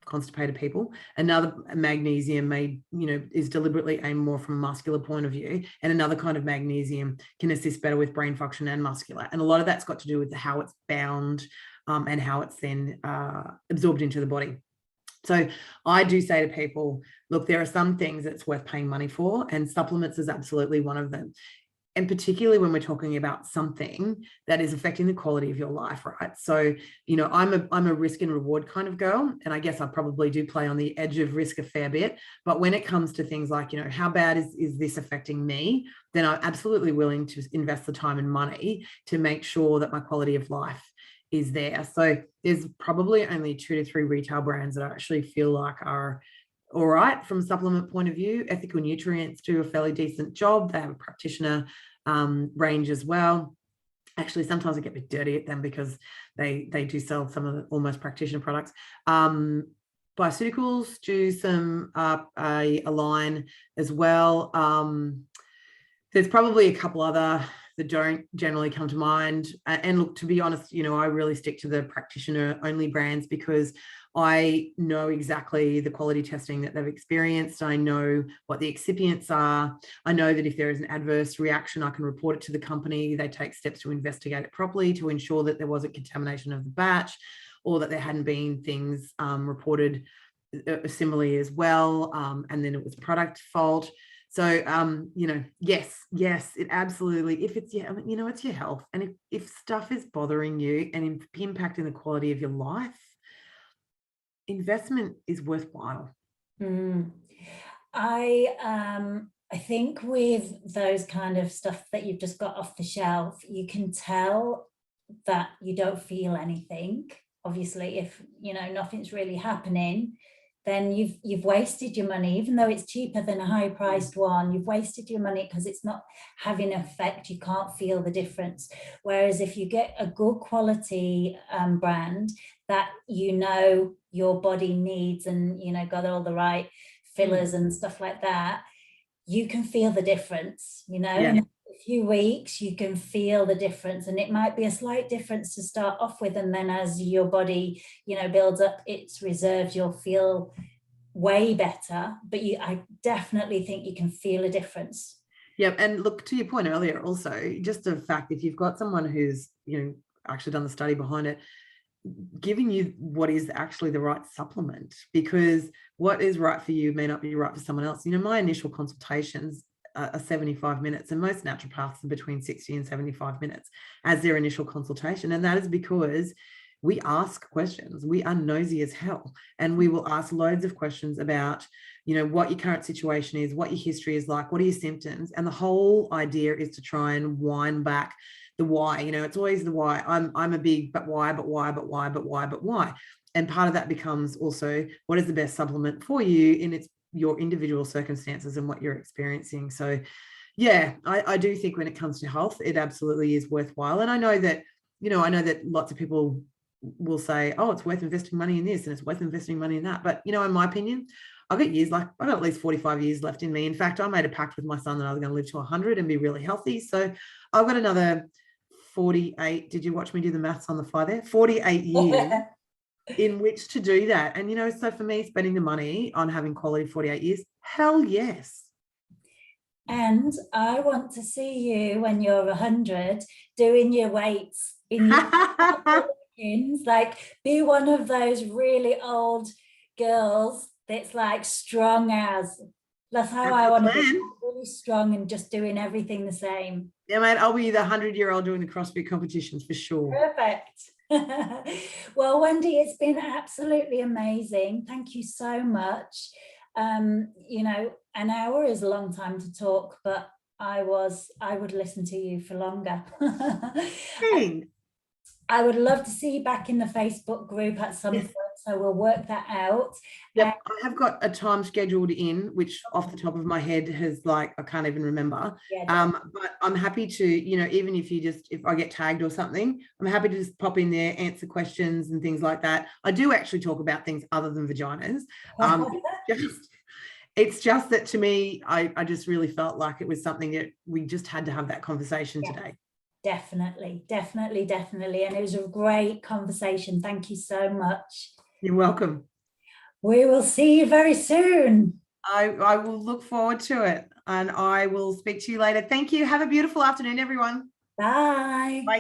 constipated people. Another magnesium is deliberately aimed more from a muscular point of view, and another kind of magnesium can assist better with brain function and muscular. And a lot of that's got to do with how it's bound and how it's then absorbed into the body. So I do say to people, look, there are some things that's worth paying money for, and supplements is absolutely one of them. And particularly when we're talking about something that is affecting the quality of your life, right? So, I'm a risk and reward kind of girl, and I guess I probably do play on the edge of risk a fair bit. But when it comes to things like, how bad is this affecting me, then I'm absolutely willing to invest the time and money to make sure that my quality of life is there. So there's probably only 2 to 3 retail brands that I actually feel like are all right from a supplement point of view. Ethical Nutrients do a fairly decent job. They have a practitioner range as well. Actually, sometimes I get a bit dirty at them because they do sell some of the almost practitioner products. Bioceuticals do some a line as well. There's probably a couple other that don't generally come to mind. And look, to be honest, I really stick to the practitioner only brands, because I know exactly the quality testing that they've experienced. I know what the excipients are. I know that if there is an adverse reaction, I can report it to the company. They take steps to investigate it properly to ensure that there wasn't contamination of the batch, or that there hadn't been things reported similarly as well. And then it was product fault. So, yes, it absolutely, if it's, it's your health. And if stuff is bothering you and impacting the quality of your life, investment is worthwhile. I think with those kind of stuff that you've just got off the shelf, you can tell that you don't feel anything. Obviously, if nothing's really happening, then you've wasted your money. Even though it's cheaper than a high priced one, you've wasted your money because it's not having an effect. You can't feel the difference. Whereas if you get a good quality brand that your body needs, and got all the right fillers and stuff like that, you can feel the difference. In a few weeks you can feel the difference, and it might be a slight difference to start off with, and then as your body builds up its reserves, you'll feel way better. But I definitely think you can feel a difference. Yeah, and look, to your point earlier, also just the fact, if you've got someone who's actually done the study behind it, giving you what is actually the right supplement, because what is right for you may not be right for someone else. My initial consultations are 75 minutes, and most naturopaths are between 60 and 75 minutes as their initial consultation. And that is because we ask questions. We are nosy as hell, and we will ask loads of questions about what your current situation is, what your history is like, what are your symptoms. And the whole idea is to try and wind back the why. It's always the why. I'm a big but why. And part of that becomes also, what is the best supplement for you in your individual circumstances and what you're experiencing. So yeah, I do think when it comes to health, it absolutely is worthwhile. And I know that lots of people will say, oh, it's worth investing money in this and it's worth investing money in that. But in my opinion, I've got at least 45 years left in me. In fact, I made a pact with my son that I was going to live to 100 and be really healthy. So I've got another 48. Did you watch me do the maths on the fly there? 48 years in which to do that. And, so for me, spending the money on having quality 48 years, hell yes. And I want to see you when you're 100 doing your weights in your like, be one of those really old girls that's like strong as. That's how I want to be, really strong and just doing everything the same. Yeah, mate, I'll be the 100-year-old doing the CrossFit competitions for sure. Perfect. Well, Wendy, it's been absolutely amazing. Thank you so much. An hour is a long time to talk, but I would listen to you for longer. I would love to see you back in the Facebook group at some point, so we'll work that out. Yep, I have got a time scheduled in, which off the top of my head has I can't even remember. But I'm happy to, even if I get tagged or something, I'm happy to just pop in there, answer questions and things like that. I do actually talk about things other than vaginas. It's just that to me, I just really felt like it was something that we just had to have that conversation today. Definitely. And it was a great conversation. Thank you so much. You're welcome. We will see you very soon. I will look forward to it, and I will speak to you later. Thank you. Have a beautiful afternoon, everyone. Bye. Bye.